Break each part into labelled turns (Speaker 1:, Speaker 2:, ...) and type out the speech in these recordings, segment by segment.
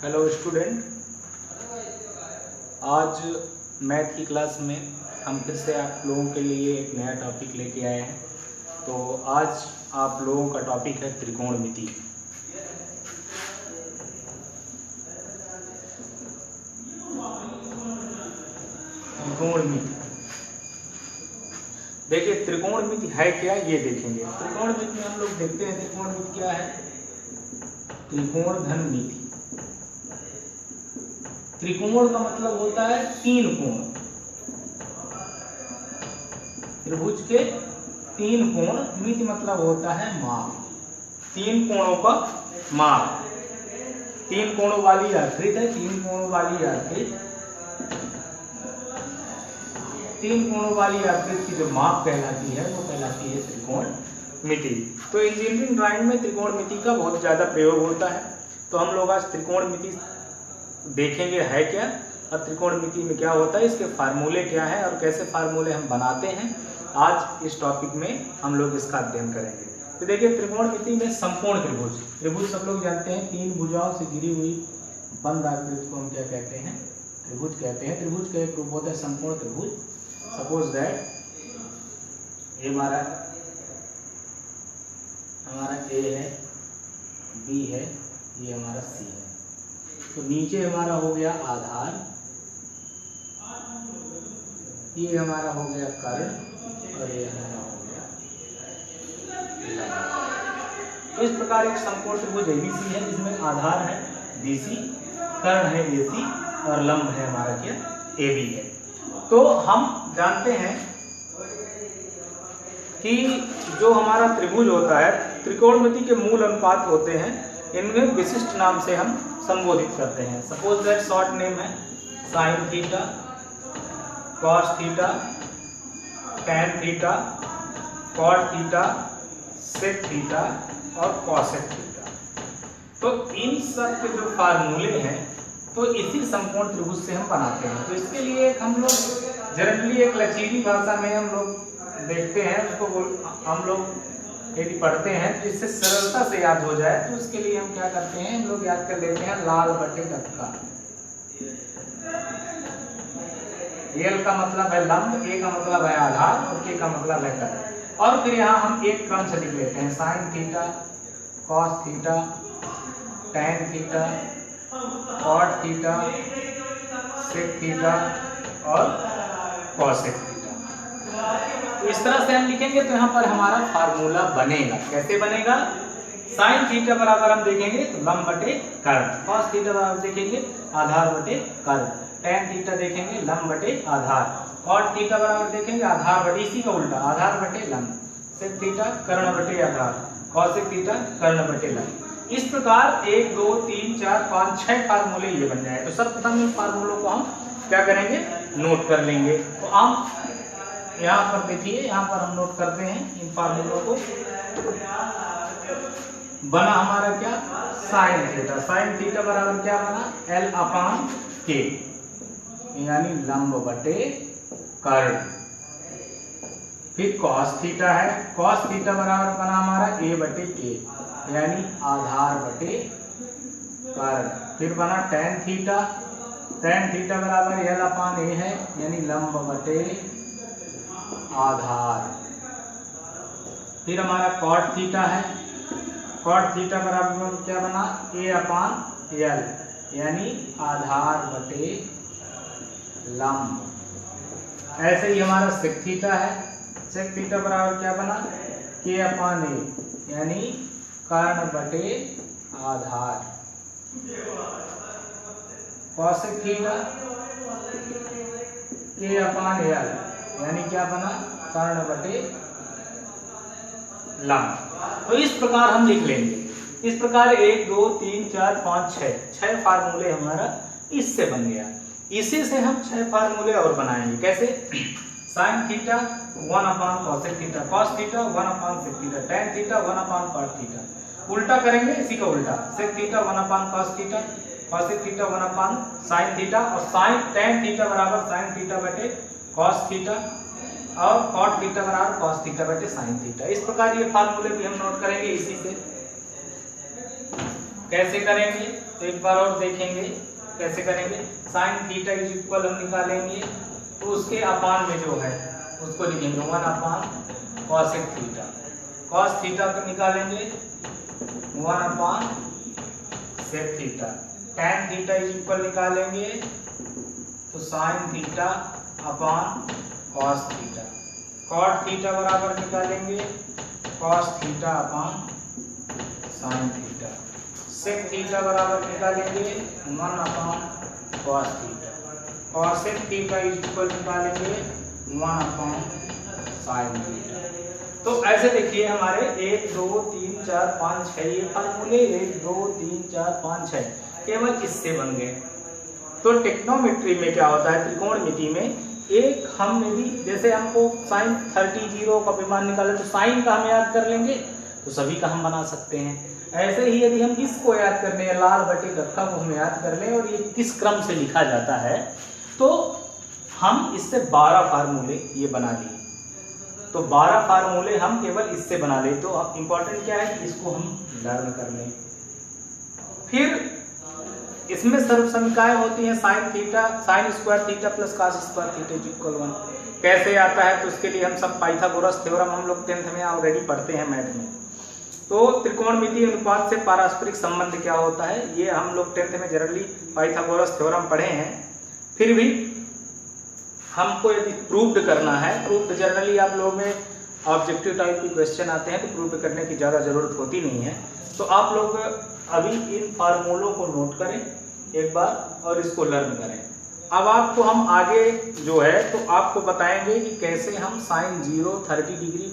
Speaker 1: Hello student, आज math की class में हम फिर से आप लोगों के लिए एक नया टॉपिक लेके आए हैं। तो आज आप लोगों का टॉपिक है त्रिकोणमिति। त्रिकोणमिति देखिए, त्रिकोणमिति है क्या ये देखेंगे। त्रिकोणमिति में हम लोग देखते हैं त्रिकोणमिति क्या है। त्रिकोण धन मिति। त्रिकोण का मतलब होता है तीन कोण, त्रिभुज के तीन कोण। मिति मतलब होता है माप, तीन कोणों का माप। तीन कोणों वाली आकृति है, तीन कोणों वाली आकृति, तीन कोणों वाली आकृति की जो माप कहलाती है वो कहलाती है त्रिकोणमिति। तो इंजीनियरिंग ड्राइंग में त्रिकोणमिति का बहुत ज्यादा प्रयोग होता है। तो हम लोग आज त्रिकोणमिति देखेंगे है क्या, और त्रिकोणमिति में क्या होता है, इसके फार्मूले क्या है और कैसे फार्मूले हम बनाते हैं। आज इस टॉपिक में हम लोग इसका अध्ययन करेंगे। तो देखिए, त्रिकोणमिति में समकोण त्रिभुज, त्रिभुज सब लोग जानते हैं, तीन भुजाओं से घिरी हुई बंद आकृति को हम क्या कहते हैं, त्रिभुज कहते हैं। त्रिभुज का एक रूप होता है समकोण त्रिभुज। सपोज दैट ये हमारा ए है, बी है, ये हमारा सी है। तो नीचे हमारा हो गया आधार, ये हमारा हो गया कर्ण, और ये हमारा हो गया लंब। तो इस प्रकार एक समकोण त्रिभुज एबीसी है, जिसमें आधार है बीसी, कर्ण है एसी, और लंब है हमारा क्या, एबी है। तो हम जानते हैं कि जो हमारा त्रिभुज होता है, त्रिकोणमिति के मूल अनुपात होते हैं, इनमें विशिष्ट नाम से हम संबोधित करते हैं। सपोज दैट शॉर्ट नेम है sine theta, cos theta, tan theta, cot theta, sec theta और कॉसेक थीटा। तो इन सब के जो फार्मूले हैं तो इसी समकोण त्रिभुज से हम बनाते हैं। तो इसके लिए हम लोग जनरली एक लचीली भाषा में हम लोग देखते हैं, उसको हम लोग यदि पढ़ते हैं तो इससे सरलता से याद हो जाए, तो उसके लिए हम क्या करते हैं, हम लोग याद कर लेते हैं लाल बटे कक्का। एल का मतलब है लंब, ए का मतलब है आधार, और के का मतलब है कर्ण। और फिर यहाँ हम एक क्रम से लिख लेते हैं sine theta, cos theta, tan theta, cot theta, sec theta और कॉसेक थीटा। तो इस तरह से हम लिखेंगे तो यहाँ पर हमारा फार्मूला बनेगा। कैसे बनेगा? साइन थीटा बराबर हम देखेंगे तो लंब बटे कर्ण, कॉस थीटा बराबर देखेंगे आधार बटे कर्ण, टैन थीटा देखेंगे लंब बटे आधार, कॉट थीटा बराबर देखेंगे आधार बटे, इसी का उल्टा आधार बटे लंब, सेक थीटा कर्ण बटे आधार, कॉसेक थीटा कर्ण बटे लंब। इस प्रकार 1 2 3 4 5 6 फार्मूले ये बन जाए। तो सर्वप्रथम इन फार्मूलों को हम क्या करेंगे, नोट कर लेंगे। तो हम यहाँ पर देखिए, यहाँ पर हम नोट करते हैं इन फार्मूलों को। बना हमारा क्या, साइन थीटा। साइन थीटा बराबर क्या बना, एल अपान के, यानी लंब बटे कर्ण। फिर कॉस थीटा है, कॉस थीटा बराबर बना हमारा ए बटे के, यानी आधार बटे कर्ण। फिर बना टैन थीटा, टैन थीटा बराबर एल अपान ए है, यानी लंब बटे आधार। फिर हमारा कॉट थीटा है, कॉट थीटा बराबर क्या बना, ए अपान एल, यानी आधार बटे लंब। ऐसे ही हमारा सेक थीटा है, सेक थीटा बराबर क्या बना, के अपान ए, यानी कर्ण बटे आधार। कॉसेक थीटा के अपान एल, यानी क्या बना, कर्ण बटे लंब। तो इस प्रकार हम लिख लेंगे। इस प्रकार 1 2 3 4 5 6 फार्मूले हमारा इससे बन गया। इसी से हम 6 फार्मूले और बनाएंगे। कैसे? Sine theta 1 upon cosec theta, cos theta 1 upon sec theta, tan theta 1 upon cot theta. उल्टा करेंगे, इसी का उल्टा, sec theta 1 upon cos theta, cosec theta 1 upon sine theta, और साइन टैन थीटा बराबर साइन थीटा बटे कॉस थीटा, और cot theta बराबर कॉस थीटा बटे साइन थीटा। इस प्रकार ये फार्मूले भी हम नोट करेंगे इसी से। कैसे करेंगे तो एक बार और देखेंगे कैसे करेंगे। साइन थीटा इज इक्वल हम निकालेंगे तो उसके अपान में जो है उसको लिखेंगे 1 upon cosec theta. Cos theta को निकालेंगे 1 upon sec theta. Tan theta is equal निकालेंगे तो sine theta upon cos theta. Cot theta बराबर निकालेंगे cos theta upon sine theta. Sec theta बराबर निकालेंगे 1 upon cos theta. Cosec theta is equal निकालेंगे 1 upon sine theta. तो ऐसे देखिए हमारे 1 2 3 4 5 6 ये फार्मूले 1 2 3 4 5 6 केवल इससे बन गए। तो टेक्नोमेट्री में क्या होता है, त्रिकोणमिति में एक हम यदि जैसे हमको साइन 30 जीरो का विमान निकाले तो साइन का हम याद कर लेंगे तो सभी का हम बना सकते हैं। ऐसे ही यदि हम इसको याद करने हैं लाल बटे कक्का को हम याद कर लें और ये किस क्रम से लिखा जाता है तो हम इससे 12 फार्मूले ये बना लिए। तो 12 फार्मूले हम केवल इससे बना ले। तो अब इंपॉर्टेंट क्या है कि इसको हम लर्न कर लें। फिर इसमें सर्व समीकरण होती हैं sine theta sine square theta plus cos square theta is equal 1। कैसे आता है तो उसके लिए हम सब पाइथागोरस थ्योरम हम लोग 10th में ऑलरेडी पढ़ते हैं मैथ में। तो त्रिकोणमितीय अनुपात से पारस्परिक संबंध क्या होता है ये हम लोग 10th में जनरली पाइथागोरस थ्योरम पढ़े हैं। फिर भी हमको यदि प्रूव्ड करना है, प्रूव्ड जनरली आप लोगों में ऑब्जेक्टिव टाइप के क्वेश्चन आते हैं तो प्रूव करने की ज़्यादा ज़रूरत होती नहीं है। तो आप लोग अभी इन फार्मूलों को नोट करें एक बार और इसको लर्न करें। अब आपको हम आगे जो है तो आपको बताएंगे कि कैसे हम साइन 0 30 डिग्री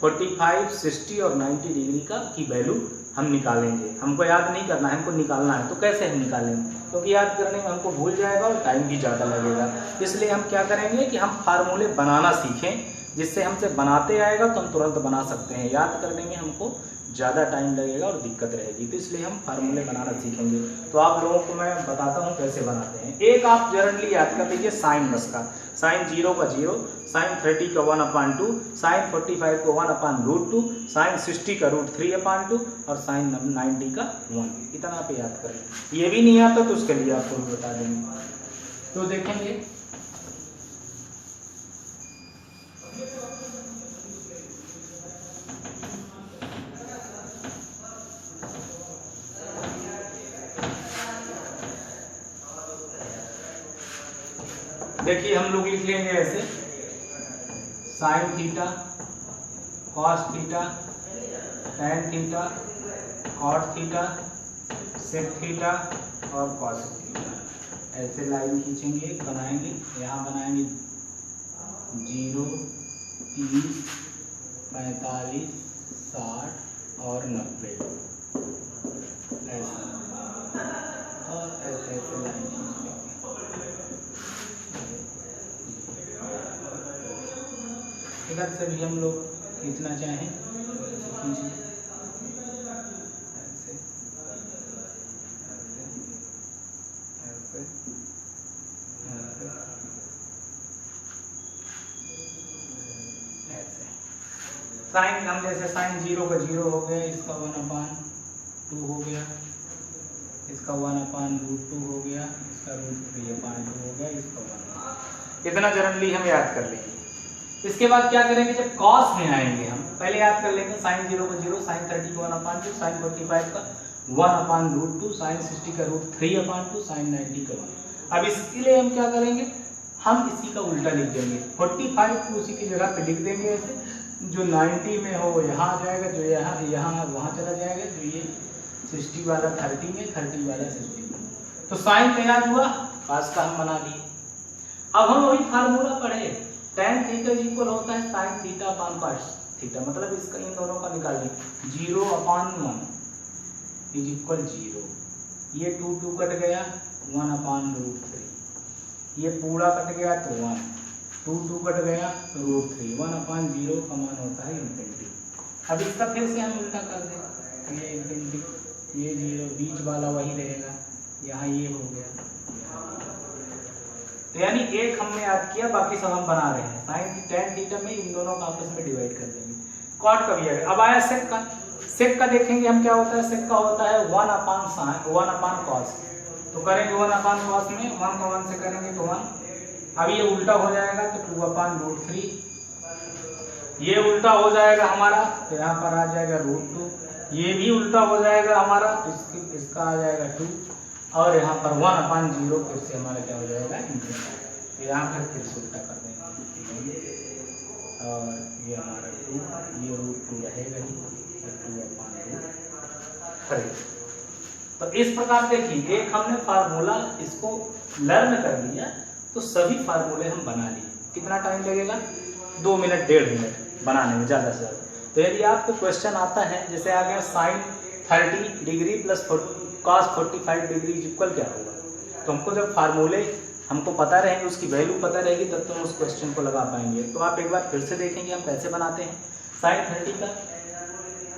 Speaker 1: 45 60 और 90 डिग्री का की वैल्यू हम निकालेंगे। हमको याद नहीं करना है, हमको निकालना है। तो कैसे हम निकालेंगे क्योंकि याद करने में हमको भूल जाएगा और टाइम भी ज़्यादा लगेगा। इसलिए हम क्या करेंगे कि हम फार्मूले बनाना सीखें, जिससे हमसे बनाते आएगा तो हम तुरंत बना सकते हैं। याद करने में हमको ज़्यादा टाइम लगेगा और दिक्कत रहेगी। तो इसलिए हम फार्मूले बनाना सीखेंगे। तो आप लोगों को मैं बताता हूँ कैसे बनाते हैं। एक आप जनरली याद कर लीजिए साइन बस का, साइन 0 का 0, साइन 30 का 1/2, साइन 45 को 1/√2, साइन 60 का √3/2 और साइन 90 का 1। इतना आप याद करें। ये भी नहीं आता तो उसके लिए आपको बता देंगे। तो देखेंगे देखिए हम लोग लिख लेंगे ऐसे sine theta cos theta tan theta cot theta sec theta और कॉस थीटा। ऐसे लाइन खींचेंगे बनाएंगे। यहाँ बनाएंगे 0 30 45 60 और 90 ऐसा और ऐसे ऐसे लाइन खींचेंगे। इधर से भी हम लोग खींचना चाहें खींचिए ऐसे ऐसे ऐसे ऐसे। साइन हम जैसे साइन 0 का 0 हो गया, इसका 1/2 हो गया, इसका 1/√2 हो गया, इसका √3/2 हो गया, इसका 1। इतना जनरली हम याद कर लेंगे। इसके बाद क्या करेंगे, जब कॉस में आएंगे हम पहले याद कर लेंगे साइन 0 को 0, साइन 30 को 1/2, साइन 45 का 1/√2, साइन 60 का √3/2, साइन 90 का 1। अब इसके लिए हम क्या करेंगे, हम इसी का उल्टा लिख देंगे। 45 को उसी की जगह पे लिख देंगे ऐसे, जो 90 में हो यहाँ आ जाएगा, जो यहाँ वहाँ चला जाएगा, जो ये 60 वाला 30 में, 30 वाला 60 में। तो साइन तैयार हुआ, कॉस का हम बना लिए। अब हम वही फार्मूला पढ़े, tan थीटा इक्वल होता है sin theta upon cos theta. मतलब इसका इन दोनों का निकालिए 0/1 इज इक्वल 0। ये 2 कट गया 1/√3, ये पूरा कट गया तो 1, 2 कट गया तो √3, 1/0 का मान होता है इन्फिनिटी। अब इसका फिर से हम उल्टा कर दें, ये इन्फिनिटी, ये 0, बीच वाला वही रहेगा, यहाँ ये हो गया। तो यानी एक हमने याद किया, बाकी सब हम बना रहे हैं। साइन tan थीटा में इन दोनों का आपस में डिवाइड कर देंगे। कॉट का भी आएगा। अब आया सेक का, सेक का देखेंगे हम क्या होता है, सेक का होता है 1/cos। तो करेंगे 1/cos में 1 को 1 से करेंगे तो 1। अब ये उल्टा हो जाएगा तो 2/√3। ये उल्टा हो जाएगा हमारा तो यहाँ पर आ जाएगा √2। ये भी उल्टा हो जाएगा हमारा तो इसका आ जाएगा 2। और यहाँ पर 1/0 फिर से हमारा क्या हो जाएगा, इंफिनिटी। तो यहाँ पर फिर से उल्टा कर देंगे और ये हमारा 2, ये √2 रहेगा ही, 2/√3। तो इस प्रकार देखिए, एक हमने फार्मूला इसको लर्न कर लिया तो सभी फार्मूले हम बना लिए। कितना टाइम लगेगा, 2 मिनट 1.5 मिनट बनाने में, ज़्यादा से ज़्यादा। तो यदि आपको क्वेश्चन आता है, जैसे आ गया sin 30 degree plus cos 45 degree equal क्या होगा, तो हमको जब फार्मूले हमको पता रहेंगे, उसकी वैल्यू पता रहेगी, तब तो हम उस क्वेश्चन को लगा पाएंगे। तो आप एक बार फिर से देखेंगे हम कैसे बनाते हैं। sin 30 का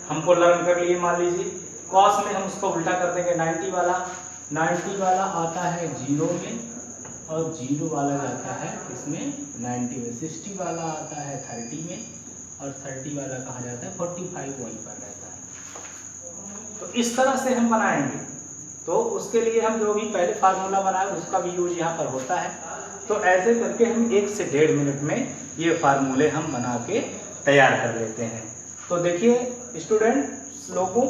Speaker 1: हमको लर्न कर लिए, मान लीजिए cos में हम उसको उल्टा कर देंगे, 90 वाला आता है 0 में और 0 वाला जाता है इसमें 90 में, 60 वाला आता है 30 में और 30 वाला कहाँ जाता है 45 वहीं पर रहता है। तो इस तरह से हम बनाएंगे। तो उसके लिए हम जो भी पहले फार्मूला बनाए उसका भी यूज यहाँ पर होता है। तो ऐसे करके हम 1 से 1.5 मिनट में ये फार्मूले हम बना के तैयार कर लेते हैं। तो देखिए स्टूडेंट्स लोगों,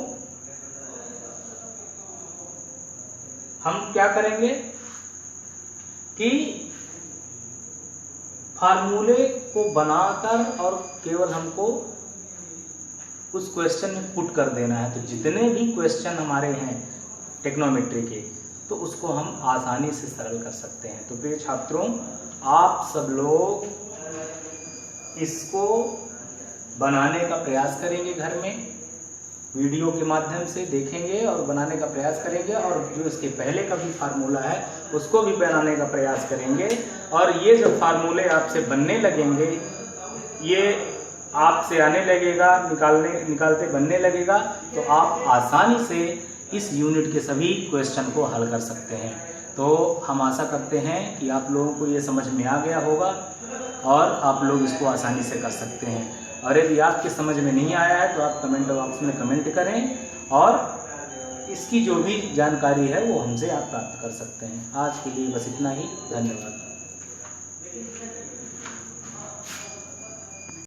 Speaker 1: हम क्या करेंगे कि फार्मूले को बनाकर और केवल हमको उस क्वेश्चन में पुट कर देना है। तो जितने भी क्वेश्चन हमारे हैं टेक्नोमेट्री के, तो उसको हम आसानी से सरल कर सकते हैं। तो प्रिय छात्रों, आप सब लोग इसको बनाने का प्रयास करेंगे, घर में वीडियो के माध्यम से देखेंगे और बनाने का प्रयास करेंगे, और जो इसके पहले का भी फार्मूला है उसको भी बनाने का प्रयास करेंगे। और ये जो फार्मूले आपसे बनने लगेंगे, ये आपसे आने लगेगा, निकालते बनने लगेगा, तो आप आसानी से इस यूनिट के सभी क्वेश्चन को हल कर सकते हैं। तो हम आशा करते हैं कि आप लोगों को ये समझ में आ गया होगा और आप लोग इसको आसानी से कर सकते हैं। और यदि आपके समझ में नहीं आया है तो आप कमेंट बॉक्स में कमेंट करें और इसकी जो भी जानकारी है वो हमसे आप प्राप्त कर सकते हैं। आज के लिए बस इतना ही, धन्यवाद।